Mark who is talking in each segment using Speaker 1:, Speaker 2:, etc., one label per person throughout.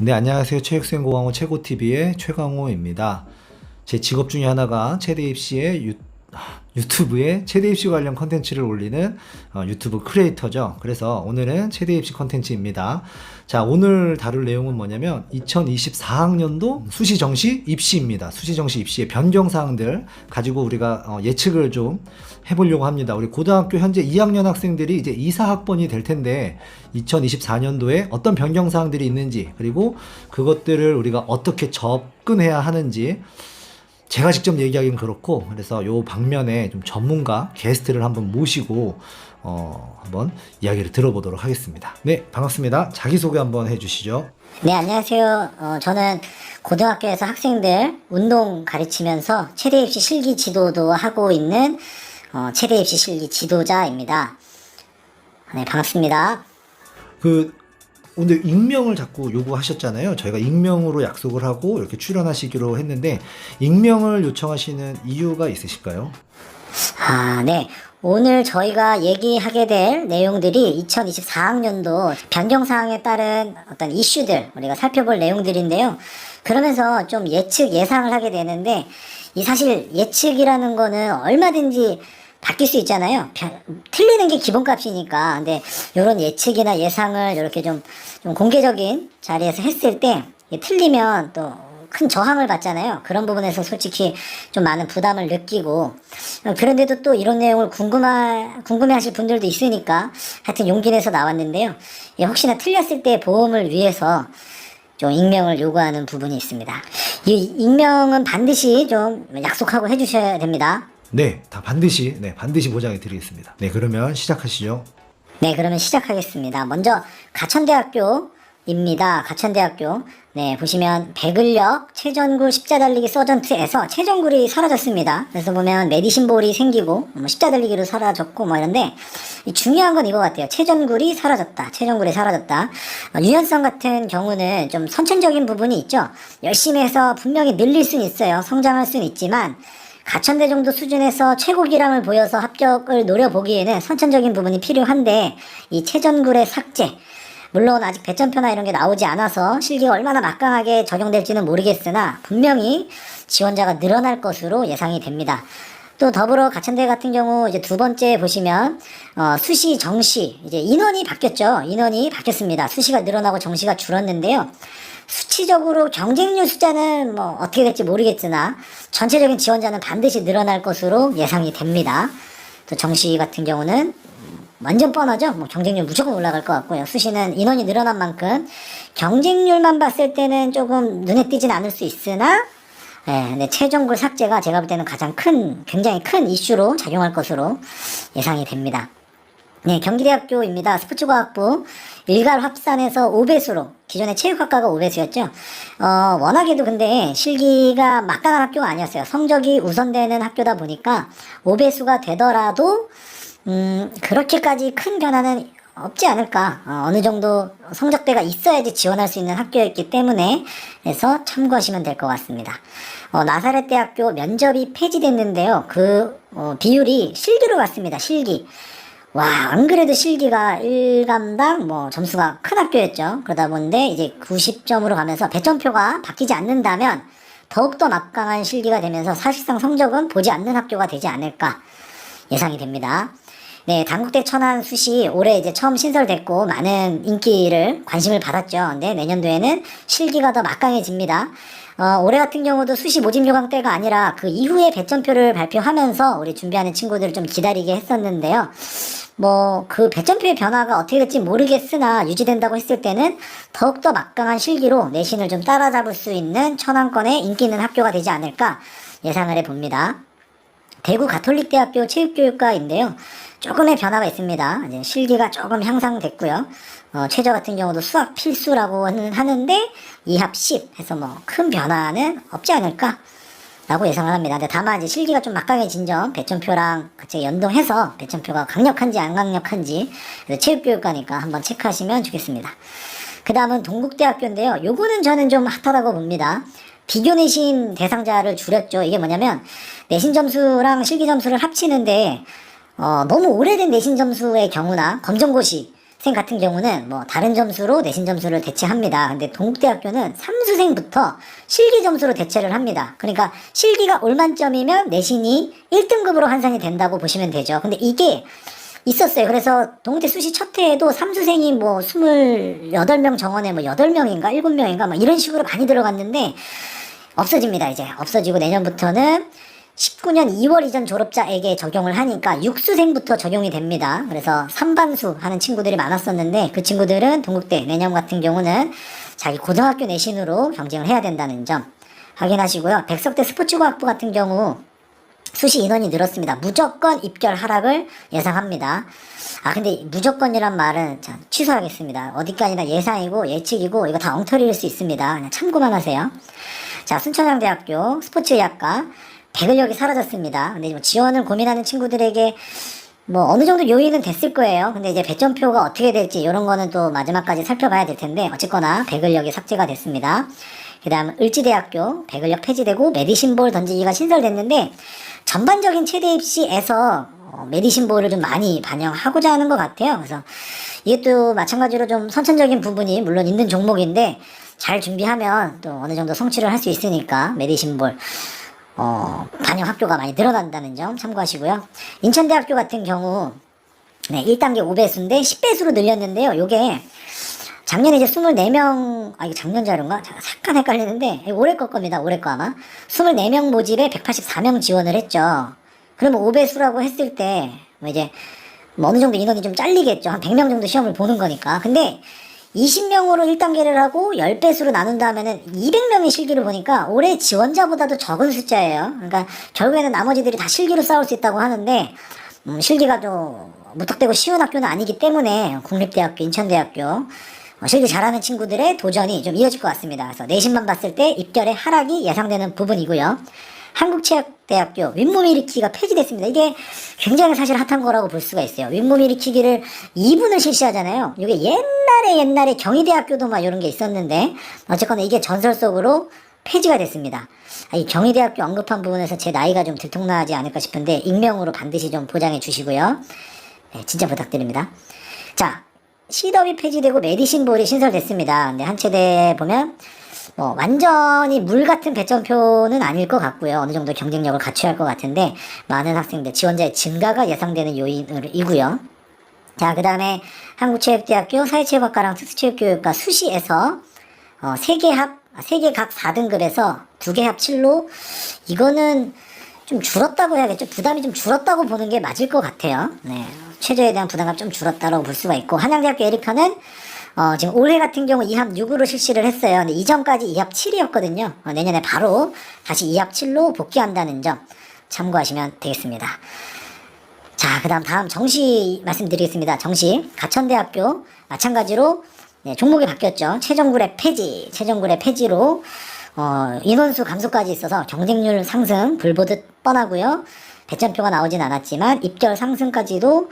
Speaker 1: 네, 안녕하세요. 체육생고강호 최고TV의 최강호입니다. 제 직업 중에 하나가 체대 입시의 유튜브에 체대 입시 관련 컨텐츠를 올리는 유튜브 크리에이터죠. 그래서 오늘은 체대 입시 컨텐츠입니다. 자, 오늘 다룰 내용은 뭐냐면 2024학년도 수시 정시 입시입니다. 수시 정시 입시의 변경 사항들 가지고 우리가 예측을 좀 해보려고 합니다. 우리 고등학교 현재 2학년 학생들이 이제 2, 4학번이 될 텐데 2024년도에 어떤 변경 사항들이 있는지, 그리고 그것들을 우리가 어떻게 접근해야 하는지 제가 직접 얘기하기는 그렇고, 그래서 요 방면에 좀 전문가 게스트를 한번 모시고 한번 이야기를 들어보도록 하겠습니다. 네, 반갑습니다. 자기소개 한번 해주시죠.
Speaker 2: 네, 안녕하세요. 저는 고등학교에서 학생들 운동 가르치면서 체대 입시 실기 지도도 하고 있는 체대 입시 실기 지도자입니다. 네, 반갑습니다.
Speaker 1: 오늘 익명을 자꾸 요구하셨잖아요. 저희가 익명으로 약속을 하고 이렇게 출연하시기로 했는데, 익명을 요청하시는 이유가 있으실까요?
Speaker 2: 네. 오늘 저희가 얘기하게 될 내용들이 2024학년도 변경사항에 따른 어떤 이슈들 우리가 살펴볼 내용들인데요. 그러면서 좀 예상을 하게 되는데, 이 사실 예측이라는 거는 얼마든지 바뀔 수 있잖아요. 틀리는 게 기본값이니까. 근데 이런 예측이나 예상을 이렇게 좀 공개적인 자리에서 했을 때 틀리면 또 큰 저항을 받잖아요. 그런 부분에서 솔직히 좀 많은 부담을 느끼고, 그런데도 또 이런 내용을 궁금해하실 분들도 있으니까 하여튼 용기 내서 나왔는데요. 혹시나 틀렸을 때 보험을 위해서 좀 익명을 요구하는 부분이 있습니다. 이 익명은 반드시 좀 약속하고 해주셔야 됩니다.
Speaker 1: 네, 반드시 보장해 드리겠습니다. 네, 그러면 시작하시죠.
Speaker 2: 네, 그러면 시작하겠습니다. 먼저 가천대학교입니다. 가천대학교. 네, 보시면 백을역 최전굴 십자달리기 서전트에서 최전굴이 사라졌습니다. 그래서 보면 메디신볼이 생기고 십자달리기로 사라졌고 이런데, 중요한 건 이거 같아요. 최전굴이 사라졌다. 최전굴이 사라졌다. 유연성 같은 경우는 좀 선천적인 부분이 있죠. 열심히 해서 분명히 늘릴 수는 있어요. 성장할 수는 있지만 가천대 정도 수준에서 최고 기량을 보여서 합격을 노려보기에는 선천적인 부분이 필요한데, 이 최전굴의 삭제, 물론 아직 배점표나 이런 게 나오지 않아서 실기가 얼마나 막강하게 적용될지는 모르겠으나 분명히 지원자가 늘어날 것으로 예상이 됩니다. 또 더불어 가천대 같은 경우 이제 두 번째 보시면 수시 정시 이제 인원이 바뀌었죠. 인원이 바뀌었습니다. 수시가 늘어나고 정시가 줄었는데요. 수치적으로 경쟁률 숫자는 어떻게 될지 모르겠으나 전체적인 지원자는 반드시 늘어날 것으로 예상이 됩니다. 또 정시 같은 경우는 완전 뻔하죠. 경쟁률 무조건 올라갈 것 같고요. 수시는 인원이 늘어난 만큼 경쟁률만 봤을 때는 조금 눈에 띄진 않을 수 있으나, 근데 최전굴 삭제가 제가 볼 때는 굉장히 큰 이슈로 작용할 것으로 예상이 됩니다. 네, 경기대학교입니다. 스포츠과학부 일괄 합산해서 5배수로, 기존에 체육학과가 5배수였죠. 워낙에도 근데 실기가 막강한 학교가 아니었어요. 성적이 우선되는 학교다 보니까 5배수가 되더라도 그렇게까지 큰 변화는 없지 않을까. 어느 정도 성적대가 있어야지 지원할 수 있는 학교였기 때문에, 그래서 참고하시면 될 것 같습니다. 나사렛대학교 면접이 폐지됐는데요. 비율이 실기로 갔습니다. 실기. 와, 안 그래도 실기가 1감당 점수가 큰 학교였죠. 그러다 보는데 이제 90점으로 가면서 배점표가 바뀌지 않는다면 더욱더 막강한 실기가 되면서 사실상 성적은 보지 않는 학교가 되지 않을까 예상이 됩니다. 네, 단국대 천안 수시 올해 이제 처음 신설됐고 많은 관심을 받았죠. 근데 내년도에는 실기가 더 막강해집니다. 올해 같은 경우도 수시 모집 요강 때가 아니라 그 이후에 배점표를 발표하면서 우리 준비하는 친구들을 좀 기다리게 했었는데요. 그 배점표의 변화가 어떻게 될지 모르겠으나 유지된다고 했을 때는 더욱더 막강한 실기로 내신을 좀 따라잡을 수 있는 천안권의 인기 있는 학교가 되지 않을까 예상을 해봅니다. 대구 가톨릭대학교 체육교육과인데요. 조금의 변화가 있습니다. 이제 실기가 조금 향상됐고요. 최저 같은 경우도 수학 필수라고 하는데 2합 10 해서 큰 변화는 없지 않을까 라고 예상을 합니다. 근데 다만 이제 실기가 좀 막강해진 점, 배점표랑 같이 연동해서 배점표가 강력한지 안 강력한지 체육교육과니까 한번 체크하시면 좋겠습니다. 그 다음은 동국대학교인데요. 요거는 저는 좀 핫하다고 봅니다. 비교 내신 대상자를 줄였죠. 이게 뭐냐면 내신 점수랑 실기 점수를 합치는데 너무 오래된 내신 점수의 경우나 검정고시 생 같은 경우는 뭐 다른 점수로 내신 점수를 대체합니다. 근데 동국대학교는 삼수생부터 실기 점수로 대체를 합니다. 그러니까 실기가 올만점이면 내신이 1등급으로 환산이 된다고 보시면 되죠. 근데 이게 있었어요. 그래서 동국대 수시 첫 해에도 삼수생이 뭐 28명 정원에 뭐 8명인가 7명인가 막 이런 식으로 많이 들어갔는데 없어집니다. 이제 없어지고 내년부터는 19년 2월 이전 졸업자에게 적용을 하니까 육수생부터 적용이 됩니다. 그래서 3반수 하는 친구들이 많았었는데 그 친구들은 동국대 내년 같은 경우는 자기 고등학교 내신으로 경쟁을 해야 된다는 점 확인하시고요. 백석대 스포츠과학부 같은 경우 수시 인원이 늘었습니다. 무조건 입결 하락을 예상합니다. 근데 무조건이란 말은 자, 취소하겠습니다. 어디까지나 예상이고 예측이고 이거 다 엉터리일 수 있습니다. 그냥 참고만 하세요. 자, 순천향대학교 스포츠의학과 백을역이 사라졌습니다. 근데 뭐 지원을 고민하는 친구들에게 뭐 어느 정도 요인은 됐을 거예요. 근데 이제 배점표가 어떻게 될지 이런 거는 또 마지막까지 살펴봐야 될 텐데 어쨌거나 백을역이 삭제가 됐습니다. 그 다음 을지대학교 백을역 폐지되고 메디신볼 던지기가 신설됐는데 전반적인 최대 입시에서 메디신볼을 좀 많이 반영하고자 하는 것 같아요. 그래서 이게 또 마찬가지로 좀 선천적인 부분이 물론 있는 종목인데 잘 준비하면 또 어느 정도 성취를 할 수 있으니까 메디신볼 반영 학교가 많이 늘어난다는 점 참고하시고요. 인천대학교 같은 경우, 네, 1단계 5배수인데 10배수로 늘렸는데요. 요게 작년에 이제 24명, 이거 작년 자료인가? 잠깐 헷갈리는데, 올해 거 겁니다. 올해 거 아마. 24명 모집에 184명 지원을 했죠. 그러면 5배수라고 했을 때, 뭐 이제, 뭐 어느 정도 인원이 좀 잘리겠죠. 한 100명 정도 시험을 보는 거니까. 근데 20명으로 1단계를 하고 10배수로 나눈다 하면은 200명의 실기를 보니까 올해 지원자보다도 적은 숫자예요. 그러니까 결국에는 나머지들이 다 실기로 싸울 수 있다고 하는데 실기가 좀 무턱대고 쉬운 학교는 아니기 때문에 국립대학교, 인천대학교 실기 잘하는 친구들의 도전이 좀 이어질 것 같습니다. 그래서 내신만 봤을 때 입결의 하락이 예상되는 부분이고요. 한국체육대학교 윗몸 일으키기가 폐지됐습니다. 이게 굉장히 사실 핫한 거라고 볼 수가 있어요. 윗몸 일으키기를 2분을 실시하잖아요. 이게 옛날에 경희대학교도 막 이런 게 있었는데 어쨌거나 이게 전설 속으로 폐지가 됐습니다. 이 경희대학교 언급한 부분에서 제 나이가 좀 들통나지 않을까 싶은데 익명으로 반드시 좀 보장해 주시고요. 네, 진짜 부탁드립니다. 자, C더비 폐지되고 메디신볼이 신설됐습니다. 근데 한체대 보면 뭐 완전히 물 같은 배점표는 아닐 것 같고요. 어느 정도 경쟁력을 갖춰야 할 것 같은데 많은 학생들 지원자의 증가가 예상되는 요인이고요. 자, 그 다음에 한국체육대학교 사회체육학과랑 특수체육교육과 수시에서 3개 각 4등급에서 2개 합 7로 이거는 좀 줄었다고 해야겠죠. 부담이 좀 줄었다고 보는 게 맞을 것 같아요. 네, 최저에 대한 부담감 좀 줄었다라고 볼 수가 있고 한양대학교 에리카는 지금 올해 같은 경우 2합 6으로 실시를 했어요. 근데 이전까지 2합 7이었거든요. 내년에 바로 다시 2합 7로 복귀한다는 점 참고하시면 되겠습니다. 자, 그 다음 정시 말씀드리겠습니다. 정시 가천대학교 마찬가지로 네, 종목이 바뀌었죠. 최종굴의 폐지로 인원수 감소까지 있어서 경쟁률 상승 불보듯 뻔하고요. 배점표가 나오진 않았지만 입결 상승까지도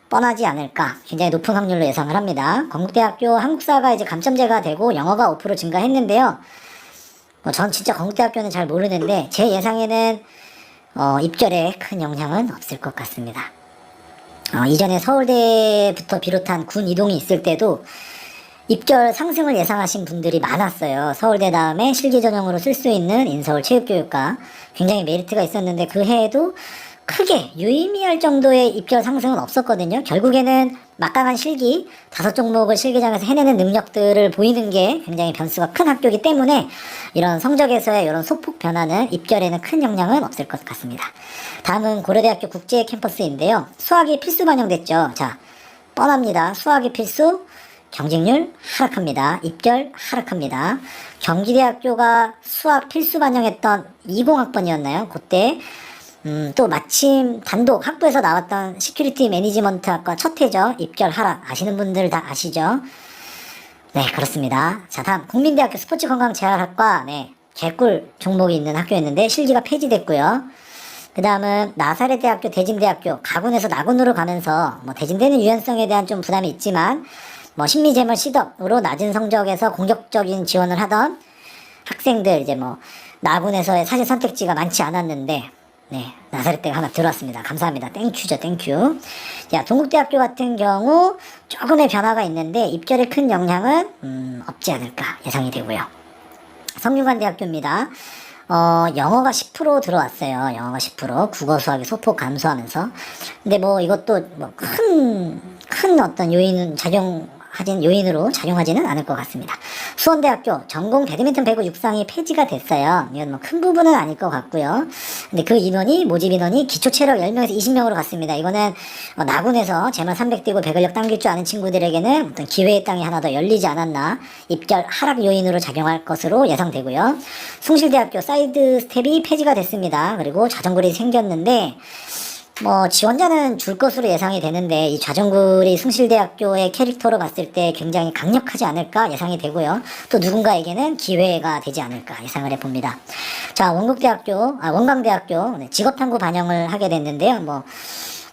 Speaker 2: 뻔하지 않을까 굉장히 높은 확률로 예상을 합니다. 건국대학교 한국사가 이제 감점제가 되고 영어가 5% 증가했는데요. 전 진짜 건국대학교는 잘 모르는데 제 예상에는 입결에 큰 영향은 없을 것 같습니다. 이전에 서울대부터 비롯한 군 이동이 있을 때도 입결 상승을 예상하신 분들이 많았어요. 서울대 다음에 실기 전형으로 쓸 수 있는 인서울 체육교육과 굉장히 메리트가 있었는데 그 해에도 크게 유의미할 정도의 입결 상승은 없었거든요. 결국에는 막강한 실기 5종목을 실기장에서 해내는 능력들을 보이는 게 굉장히 변수가 큰 학교이기 때문에 이런 성적에서의 이런 소폭 변화는 입결에는 큰 영향은 없을 것 같습니다. 다음은 고려대학교 국제 캠퍼스인데요. 수학이 필수 반영됐죠. 자, 뻔합니다. 수학이 필수 경쟁률 하락합니다. 입결 하락합니다. 경기대학교가 수학 필수 반영했던 20학번이었나요? 그때 또 마침 단독 학부에서 나왔던 시큐리티 매니지먼트 학과 첫 해죠. 입결 하락 아시는 분들 다 아시죠? 네, 그렇습니다. 자, 다음 국민대학교 스포츠건강재활학과 네, 개꿀 종목이 있는 학교였는데 실기가 폐지됐고요. 그 다음은 나사렛대학교, 대진대학교 가군에서 나군으로 가면서 뭐 대진대는 유연성에 대한 좀 부담이 있지만 뭐 심리재물 시덕으로 낮은 성적에서 공격적인 지원을 하던 학생들 이제 뭐 나군에서의 사실 선택지가 많지 않았는데 네, 나사렛대가 하나 들어왔습니다. 감사합니다. 땡큐죠, 땡큐. 자, 동국대학교 같은 경우 조금의 변화가 있는데 입결에 큰 영향은 없지 않을까 예상이 되고요. 성균관대학교입니다. 영어가 10% 들어왔어요. 영어가 10%. 국어, 수학이 소폭 감소하면서. 근데 뭐 이것도 뭐 큰 어떤 요인으로 작용하지는 않을 것 같습니다. 수원대학교 전공 배드민턴 배구 육상이 폐지가 됐어요. 이건 뭐 큰 부분은 아닐 것 같고요. 근데 그 모집 인원이 기초체력 10명에서 20명으로 갔습니다. 이거는 나군에서 제만 300 뛰고 배근력 당길 줄 아는 친구들에게는 어떤 기회의 땅이 하나 더 열리지 않았나, 입결 하락 요인으로 작용할 것으로 예상되고요. 숭실대학교 사이드 스텝이 폐지가 됐습니다. 그리고 좌전글이 생겼는데 뭐 지원자는 줄 것으로 예상이 되는데 이 좌전글이 숭실대학교의 캐릭터로 봤을 때 굉장히 강력하지 않을까 예상이 되고요. 또 누군가에게는 기회가 되지 않을까 예상을 해봅니다. 자, 원광대학교 직업탐구 반영을 하게 됐는데요. 뭐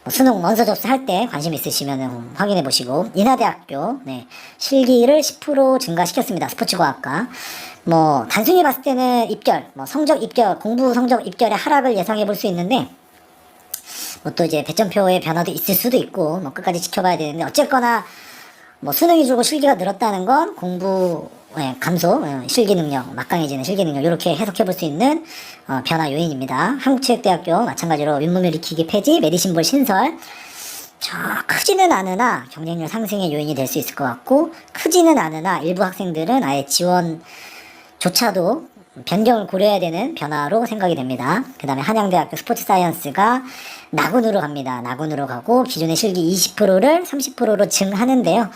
Speaker 2: 수능 원서 접수할 때 관심 있으시면 확인해 보시고, 인하대학교 실기를 10% 증가시켰습니다. 스포츠과학과. 뭐 단순히 봤을 때는 공부 성적 입결의 하락을 예상해 볼 수 있는데 뭐 또 이제 배점표의 변화도 있을 수도 있고 뭐 끝까지 지켜봐야 되는데, 어쨌거나 뭐 수능이 줄고 실기가 늘었다는 건 공부 감소, 실기 능력, 막강해지는 실기 능력, 이렇게 해석해 볼 수 있는 변화 요인입니다. 한국체육대학교 마찬가지로 윗몸 일으키기 폐지, 메디신볼 신설. 크지는 않으나 경쟁률 상승의 요인이 될 수 있을 것 같고, 크지는 않으나 일부 학생들은 아예 지원조차도 변경을 고려해야 되는 변화로 생각이 됩니다. 그 다음에 한양대학교 스포츠 사이언스가 나군으로 갑니다. 나군으로 가고 기존의 실기 20%를 30%로 증하는데요.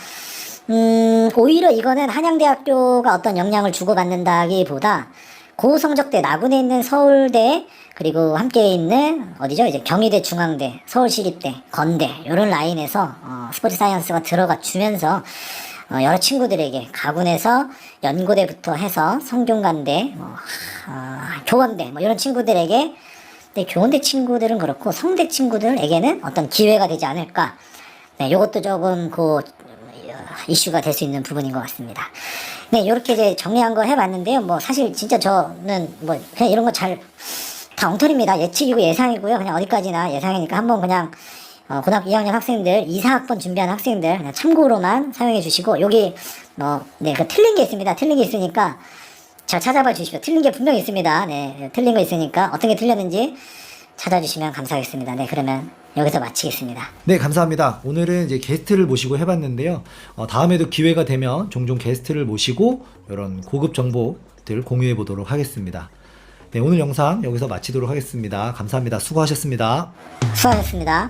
Speaker 2: 오히려 이거는 한양대학교가 어떤 영향을 주고받는다기보다 고성적대 나군에 있는 서울대, 그리고 함께 있는 어디죠? 이제 경희대, 중앙대, 서울시립대, 건대 이런 라인에서 스포츠 사이언스가 들어가 주면서 여러 친구들에게 가군에서 연고대부터 해서 성균관대, 교원대 뭐 이런 친구들에게, 근데 교원대 친구들은 그렇고 성대 친구들에게는 어떤 기회가 되지 않을까. 네, 요것도 조금 이슈가 될 수 있는 부분인 것 같습니다. 네, 이렇게 이제 정리한 거 해봤는데요. 뭐 사실 진짜 저는 뭐 그냥 이런 거 다 엉터리입니다. 예측이고 예상이고요. 그냥 어디까지나 예상이니까 한번 그냥 고등학교 2학년 학생들, 2사학번 준비하는 학생들 그냥 참고로만 사용해 주시고, 여기 그 틀린 게 있습니다. 틀린 게 있으니까 잘 찾아봐 주십시오. 틀린 게 분명히 있습니다. 네, 틀린 거 있으니까 어떤 게 틀렸는지 찾아주시면 감사하겠습니다. 네, 그러면 여기서 마치겠습니다.
Speaker 1: 네, 감사합니다. 오늘은 이제 게스트를 모시고 해봤는데요. 다음에도 기회가 되면 종종 게스트를 모시고 이런 고급 정보들 공유해 보도록 하겠습니다. 네, 오늘 영상 여기서 마치도록 하겠습니다. 감사합니다. 수고하셨습니다.
Speaker 2: 수고하셨습니다.